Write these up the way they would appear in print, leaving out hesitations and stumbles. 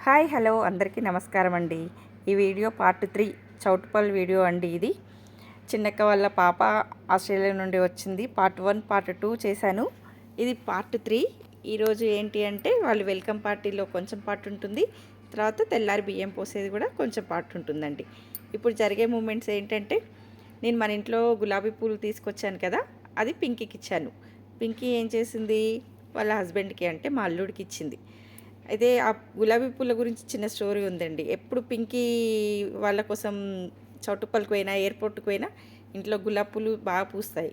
Hi hello అందరికీ నమస్కారం అండి. ఈ వీడియో పార్ట్ 3 చౌటుపల్ వీడియో అండి. ఇది చిన్నక్క వాళ్ళ పాప ఆస్ట్రేలియా నుండి వచ్చింది. పార్ట్ 1 పార్ట్ 2 చేశాను. ఇది పార్ట్ 3. ఈరోజు ఏంటి అంటే వాళ్ళు వెల్కమ్ పార్టీలో కొంచెం పార్ట్ ఉంటుంది, తర్వాత తెల్లారి బియ్యం పోసేది కూడా కొంచెం పార్ట్ ఉంటుందండి. ఇప్పుడు జరిగే మూమెంట్స్ ఏంటంటే, నేను మన ఇంట్లో గులాబీ పూలు తీసుకొచ్చాను కదా, అది పింకీకి ఇచ్చాను. పింకీ ఏం చేసింది, వాళ్ళ హస్బెండ్కి అంటే మా అల్లుడికి ఇచ్చింది. అయితే ఆ గులాబీ పూల గురించి చిన్న స్టోరీ ఉందండి. ఎప్పుడు పింకీ వాళ్ళ కోసం చౌటుప్పల్కి పోయినా, ఎయిర్పోర్ట్కి పోయినా ఇంట్లో గులాబీ పూలు బాగా పూస్తాయి.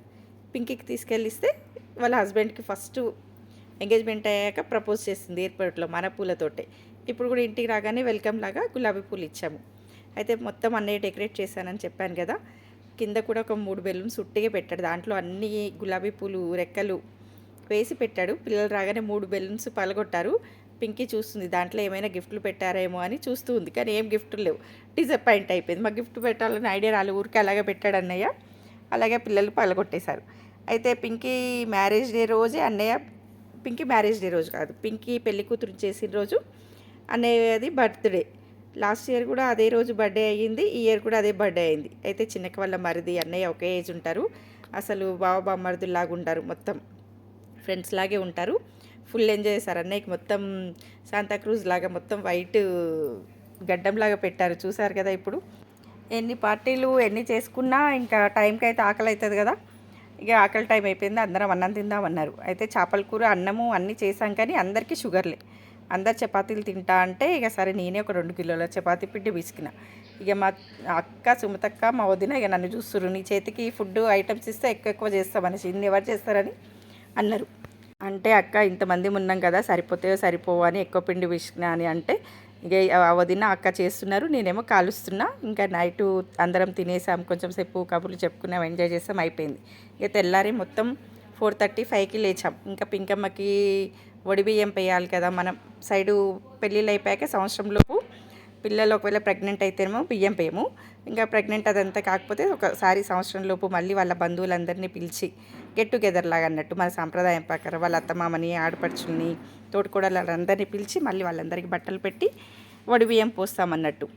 పింకీకి తీసుకెళ్ళిస్తే వాళ్ళ హస్బెండ్కి ఫస్ట్ ఎంగేజ్మెంట్ అయ్యాక ప్రపోజ్ చేసింది ఎయిర్పోర్ట్లో మన పూలతోటే. ఇప్పుడు కూడా ఇంటికి రాగానే వెల్కమ్ లాగా గులాబీ పూలు ఇచ్చాము. అయితే మొత్తం అన్నయ్య డెకరేట్ చేశానని చెప్పాను కదా, కింద కూడా ఒక 3 బెలూన్స్ ఉట్టిగా పెట్టాడు. దాంట్లో అన్ని గులాబీ పూలు రెక్కలు వేసి పెట్టాడు. పిల్లలు రాగానే 3 బెలూన్స్ పలగొట్టారు. పింకీ చూస్తుంది దాంట్లో ఏమైనా గిఫ్ట్లు పెట్టారేమో అని చూస్తూ ఉంది, కానీ ఏం గిఫ్ట్లు లేవు. డిసప్పాయింట్ అయిపోయింది. మాకు గిఫ్ట్ పెట్టాలని ఐడియా రాలేదు, ఊరికి అలాగే పెట్టాడు అన్నయ్య. అలాగే పిల్లలు పలగొట్టేశారు. అయితే పింకీ మ్యారేజ్ డే రోజే అన్నయ్య, పింకీ మ్యారేజ్ డే రోజు కాదు, పింకీ పెళ్లి కూతురు చేసిన రోజు అన్నయ్యది బర్త్డే. లాస్ట్ ఇయర్ కూడా అదే రోజు బర్త్డే అయ్యింది, ఈ ఇయర్ కూడా అదే బర్త్డే అయింది. అయితే చిన్నక్క వాళ్ళ మరిది అన్నయ్య ఒకే ఏజ్ ఉంటారు. అసలు బావ బామ్మరిదిలాగా ఉంటారు, మొత్తం ఫ్రెండ్స్ లాగే ఉంటారు. ఫుల్ ఎంజాయ్ చేశారు. అన్నయ్యకి మొత్తం శాంతాక్రూజ్ లాగా మొత్తం వైట్ గడ్డంలాగా పెట్టారు, చూసారు కదా. ఇప్పుడు ఎన్ని పార్టీలు ఎన్ని చేసుకున్నా ఇంకా టైంకి అయితే ఆకలి అవుతుంది కదా. ఇక ఆకలి టైం అయిపోయింది, అందరం అన్నం తిందామన్నారు. అయితే చేపల కూర అన్నము అన్నీ చేసాం, కానీ అందరికీ షుగర్లే. అందరు చపాతీలు తింటా అంటే ఇక సరే నేనే ఒక 2 కిలోల చపాతీ పిండి పిసికిన. ఇక మా అక్క సుమతక్క మా వదిన ఇక నన్ను చూస్తున్నారు, నీ చేతికి ఫుడ్ ఐటమ్స్ ఇస్తే ఎక్కువ చేస్తామనేసి, ఇన్ని ఎవరు చేస్తారని అన్నారు. అంటే అక్క ఇంతమంది ఉన్నాం కదా, సరిపోవు అని ఎక్కువ పిండి పిసికినా అని అంటే, ఇక వదిన అక్క చేస్తున్నారు, నేనేమో కాలుస్తున్నా. ఇంకా నైటు అందరం తినేసాం, కొంచెం సేపు కబుర్లు చెప్పుకున్నాం, ఎంజాయ్ చేసాం, అయిపోయింది. ఇక తెల్లారి మొత్తం 4:35కి లేచాం. ఇంకా పింకమ్మకి వడి బియ్యం వేయాలి కదా. మనం సైడు పెళ్ళిళ్ళు అయిపోయాక సంవత్సరంలోపు పిల్లలు ఒకవేళ ప్రెగ్నెంట్ అయితేనేమో బియ్యం పేయము, ఇంకా ప్రెగ్నెంట్ అదంతా కాకపోతే ఒకసారి సంవత్సరంలోపు మళ్ళీ వాళ్ళ బంధువులందరినీ పిలిచి గెట్ టుగెదర్ లాగా అన్నట్టు మన సాంప్రదాయం ప్రకారం వాళ్ళ అత్తమామని, ఆడపడుచుల్ని, తోటికోడళ్ళందరినీ పిలిచి మళ్ళీ వాళ్ళందరికీ బట్టలు పెట్టి వడి బియ్యం పోస్తామన్నట్టు.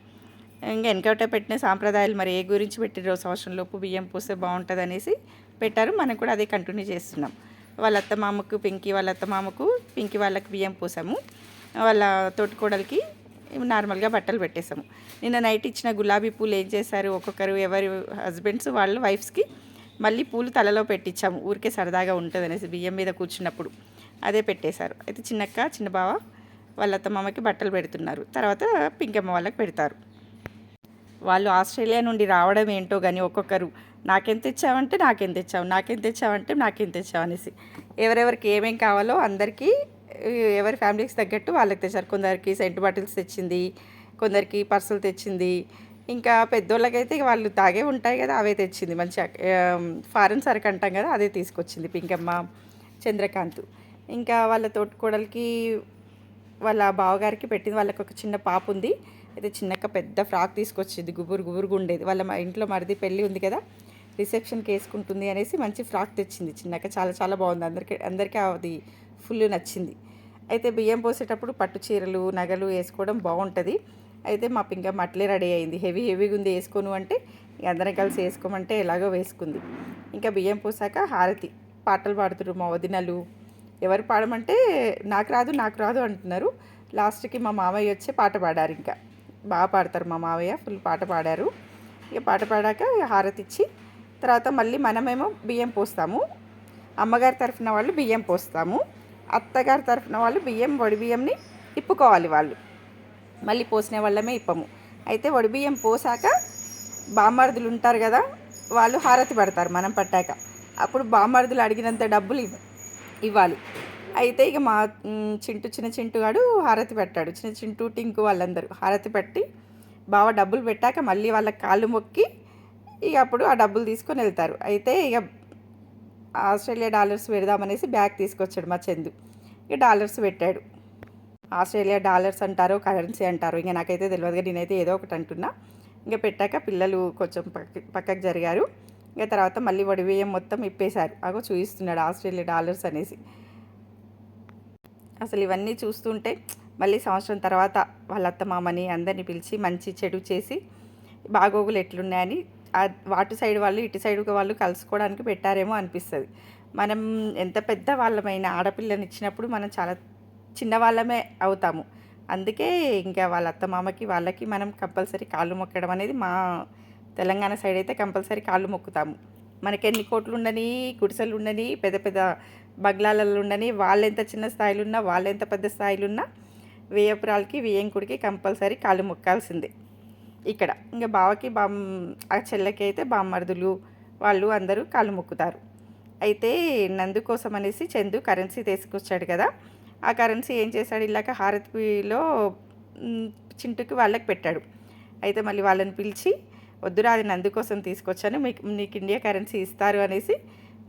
ఇంకా వెనకట పెట్టిన సాంప్రదాయాలు మరి ఏ గురించి పెట్టిరో, సంవత్సరంలోపు బియ్యం పోస్తే బాగుంటుంది అనేసి పెట్టారు. మనం కూడా అదే కంటిన్యూ చేస్తున్నాం. వాళ్ళ అత్తమామకు పింకీ వాళ్ళ అత్తమామకు పింకీ వాళ్ళకి బియ్యం పోసాము, వాళ్ళ తోటికోడలికి నార్మల్గా బట్టలు పెట్టేసాము. నిన్న నైట్ ఇచ్చిన గులాబీ పూలు ఏం చేశారు, ఒక్కొక్కరు ఎవరి హస్బెండ్స్ వాళ్ళ వైఫ్స్కి మళ్ళీ పూలు తలలో పెట్టించాము, ఊరికే సరదాగా ఉంటుంది అనేసి బియ్యం మీద కూర్చున్నప్పుడు అదే పెట్టేశారు. అయితే చిన్నక్క చిన్న బావ వాళ్ళ అత్తమామకి బట్టలు పెడుతున్నారు, తర్వాత పింకమ్మ వాళ్ళకి పెడతారు. వాళ్ళు ఆస్ట్రేలియా నుండి రావడం ఏంటో కానీ ఒక్కొక్కరు నాకేం తెచ్చావంటే నాకేం తెచ్చావు, నాకేం తెచ్చావంటే నాకేం తెచ్చావు అనేసి ఎవరెవరికి ఏమేం కావాలో అందరికీ ఎవరి ఫ్యామిలీకి తగ్గట్టు వాళ్ళకి తెచ్చారు. కొందరికి సెంట్ బాటిల్స్ తెచ్చింది, కొందరికి పర్సులు తెచ్చింది, ఇంకా పెద్దోళ్ళకైతే వాళ్ళు తాగే ఉంటాయి కదా అవే తెచ్చింది. మంచిగా ఫారెన్ సరుకు అంటాం కదా, అదే తీసుకొచ్చింది పింకమ్మ, చంద్రకాంత్. ఇంకా వాళ్ళ తోటికోడలికి వాళ్ళ బావగారికి పెట్టింది. వాళ్ళకి ఒక చిన్న పాప ఉంది. అయితే చిన్నక్క పెద్ద ఫ్రాక్ తీసుకొచ్చింది, గుబురుగుగా ఉండేది. వాళ్ళ ఇంట్లో మరిది పెళ్ళి ఉంది కదా, రిసెప్షన్కి వేసుకుంటుంది అనేసి మంచి ఫ్రాక్ తెచ్చింది చిన్నక్క. చాలా చాలా బాగుంది, అందరికీ అది ఫుల్ నచ్చింది. అయితే బియ్యం పోసేటప్పుడు పట్టు చీరలు నగలు వేసుకోవడం బాగుంటుంది. అయితే మా పింకమ్మ అట్లే రెడీ అయింది, హెవీగా ఉంది వేసుకోను అంటే, అందరం కలిసి వేసుకోమంటే ఎలాగో వేసుకుంది. ఇంకా బియ్యం పోసాక హారతి పాటలు పాడుతున్నారు మా వదినలు. ఎవరు పాడమంటే నాకు రాదు అంటున్నారు. లాస్ట్కి మా మామయ్య వచ్చి పాట పాడారు. ఇంకా బాగా పాడతారు మా మామయ్య, ఫుల్ పాట పాడారు. ఇక పాట పాడాక హారతి ఇచ్చి తర్వాత మళ్ళీ మనమేమో బియ్యం పోస్తాము. అమ్మగారి తరఫున వాళ్ళు బియ్యం పోస్తాము, అత్తగారి తరఫున వాళ్ళు వడి బియ్యంని ఇప్పుకోవాలి. వాళ్ళు మళ్ళీ పోసిన వాళ్ళమే ఇప్పము. అయితే వడి బియ్యం పోసాక బామ్మర్దులు ఉంటారు కదా, వాళ్ళు హారతి పడతారు మనం పట్టాక. అప్పుడు బామ్మర్దులు అడిగినంత డబ్బులు ఇవ్వాలి. అయితే ఇక మా చిన్న చింటుగాడు హారతి పెట్టాడు. చిన్న చింటూ టింకు వాళ్ళందరూ హారతి పెట్టి బావ డబ్బులు పెట్టాక మళ్ళీ వాళ్ళ కాళ్ళు మొక్కి ఇక అప్పుడు ఆ డబ్బులు తీసుకొని వెళ్తారు. అయితే ఇక ఆస్ట్రేలియా డాలర్స్ పెడదామనేసి బ్యాగ్ తీసుకొచ్చాడు మా చందు. ఇక డాలర్స్ పెట్టాడు. ఆస్ట్రేలియా డాలర్స్ అంటారో కరెన్సీ అంటారో ఇంకా నాకైతే తెలియదు, కానీ నేనైతే ఏదో ఒకటి అంటున్నా. ఇంకా పెట్టాక పిల్లలు కొంచెం పక్కకు జరిగారు. ఇక తర్వాత మళ్ళీ వడి బియ్యం మొత్తం ఇప్పేశారు. అగో చూపిస్తున్నాడు ఆస్ట్రేలియా డాలర్స్ అనేసి. అసలు ఇవన్నీ చూస్తుంటే మళ్ళీ సంవత్సరం తర్వాత వాళ్ళ అత్తమామని అందరినీ పిలిచి మంచి చెడు చేసి బాగోగులు ఎట్లున్నాయని అటు సైడ్ వాళ్ళు ఇటు సైడ్ వాళ్ళు కలుసుకోవడానికి పెట్టారేమో అనిపిస్తుంది. మనం ఎంత పెద్ద వాళ్ళమైనా ఆడపిల్లని ఇచ్చినప్పుడు మనం చాలా చిన్నవాళ్ళమే అవుతాము. అందుకే ఇంకా వాళ్ళ అత్తమామకి వాళ్ళకి మనం కంపల్సరీ కాళ్ళు మొక్కడం అనేది మా తెలంగాణ సైడ్ అయితే కంపల్సరీ కాళ్ళు మొక్కుతాము. మనకి ఎన్ని కోట్లు ఉండని, గుడిసెలు ఉండని, పెద్ద పెద్ద బంగ్లాలలో ఉండని, వాళ్ళెంత చిన్న స్థాయిలో ఉన్నా, వాళ్ళెంత పెద్ద స్థాయిలో ఉన్నా వేయపురాలకి వియ్యంకుడికి కంపల్సరీ కాళ్ళు మొక్కాల్సిందే. ఇక్కడ ఇంకా బావకి ఆ చెల్లెకి అయితే బామ్మర్దులు వాళ్ళు అందరూ కాళ్ళు మొక్కుతారు. అయితే నందు కోసం అనేసి చందు కరెన్సీ తీసుకొచ్చాడు కదా, ఆ కరెన్సీ ఏం చేశాడు, ఇలాగ హారతిలో చింటుకి వాళ్ళకి పెట్టాడు. అయితే మళ్ళీ వాళ్ళని పిలిచి, వద్దురా అది నందు కోసం తీసుకొచ్చాను, నీకు ఇండియా కరెన్సీ ఇస్తారు అనేసి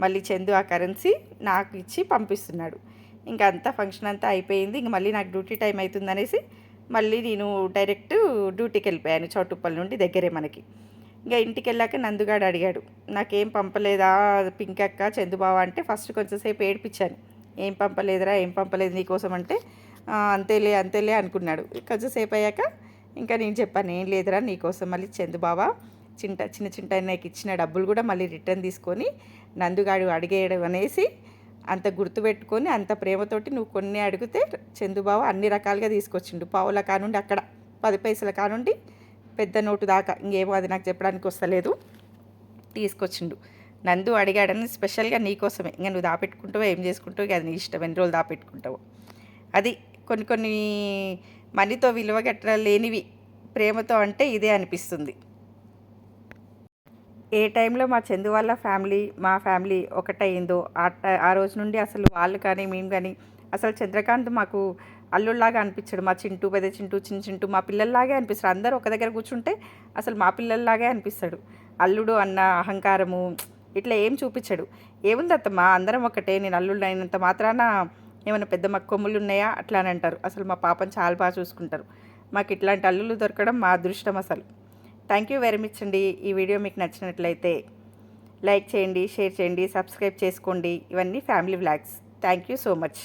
మళ్ళీ చందు ఆ కరెన్సీ నాకు ఇచ్చి పంపిస్తున్నాడు. ఇంకా అంతా ఫంక్షన్ అంతా అయిపోయింది. ఇంక మళ్ళీ నాకు డ్యూటీ టైం అవుతుందనేసి మళ్ళీ నేను డైరెక్ట్ డ్యూటీకి వెళ్ళిపోయాను. చౌటుప్పల్ నుండి దగ్గరే మనకి. ఇంకా ఇంటికి వెళ్ళాక నందుగాడు అడిగాడు, నాకేం పంపలేదా పింకక్క చందుబావ అంటే ఫస్ట్ కొంచెంసేపు ఏడిపించాను. ఏం పంపలేదురా, ఏం పంపలేదు నీకోసం అంటే అంతేలే అంతేలే అనుకున్నాడు. కొంచెంసేపు అయ్యాక ఇంకా నేను చెప్పాను, ఏం లేదురా నీకోసం మళ్ళీ చందుబావ చిన్న చింటన్నయ్యకి ఇచ్చిన డబ్బులు కూడా మళ్ళీ రిటర్న్ తీసుకొని నందుగాడు అడిగేయడం అనేసి అంత గుర్తుపెట్టుకొని అంత ప్రేమతోటి నువ్వు కొన్ని అడిగితే చందుబావ అన్ని రకాలుగా తీసుకొచ్చిండు. పావుల కానుండి అక్కడ 10 పైసల కానుండి పెద్ద నోటు దాకా, ఇంకేమో అది నాకు చెప్పడానికి వస్తలేదు, తీసుకొచ్చిండు. నందు అడిగాడని స్పెషల్గా నీకోసమే. ఇంకా నువ్వు దాపెట్టుకుంటావో ఏం చేసుకుంటావు, అది నీ ఇష్టం, ఎన్ని రోజులు దాపెట్టుకుంటావు. అది కొన్ని మనీతో విలువ లేనివి ప్రేమతో అంటే ఇదే అనిపిస్తుంది. ఏ టైంలో మా చందు వాళ్ళ ఫ్యామిలీ మా ఫ్యామిలీ ఒకటయిందో ఆ రోజు నుండి అసలు వాళ్ళు కానీ మేము కానీ అసలు చంద్రకాంత్ మాకు అల్లుళ్ళలాగా అనిపించాడు. మా చింటూ, పెద్ద చింటూ, చిన్న చింటూ మా పిల్లల్లాగే అనిపిస్తాడు. అందరూ ఒక దగ్గర కూర్చుంటే అసలు మా పిల్లల్లాగే అనిపిస్తాడు. అల్లుడు అన్న అహంకారము ఇట్లా ఏం చూపించాడు. ఏముంది అత్తమ్మా, అందరం ఒకటే, నేను అల్లుళ్ళు అయినంత మాత్రాన ఏమైనా పెద్ద మా కొమ్ములు ఉన్నాయా అట్లా అని అంటారు. అసలు మా పాపని చాలా బాగా చూసుకుంటారు. మాకు ఇట్లాంటి అల్లుళ్ళు దొరకడం మా అదృష్టం అసలు. థ్యాంక్ యూ వెరీ మచ్ అండి. ఈ వీడియో మీకు నచ్చినట్లయితే లైక్ చేయండి, షేర్ చేయండి, సబ్స్క్రైబ్ చేసుకోండి. ఇవన్నీ family vlogs. Thank you so much.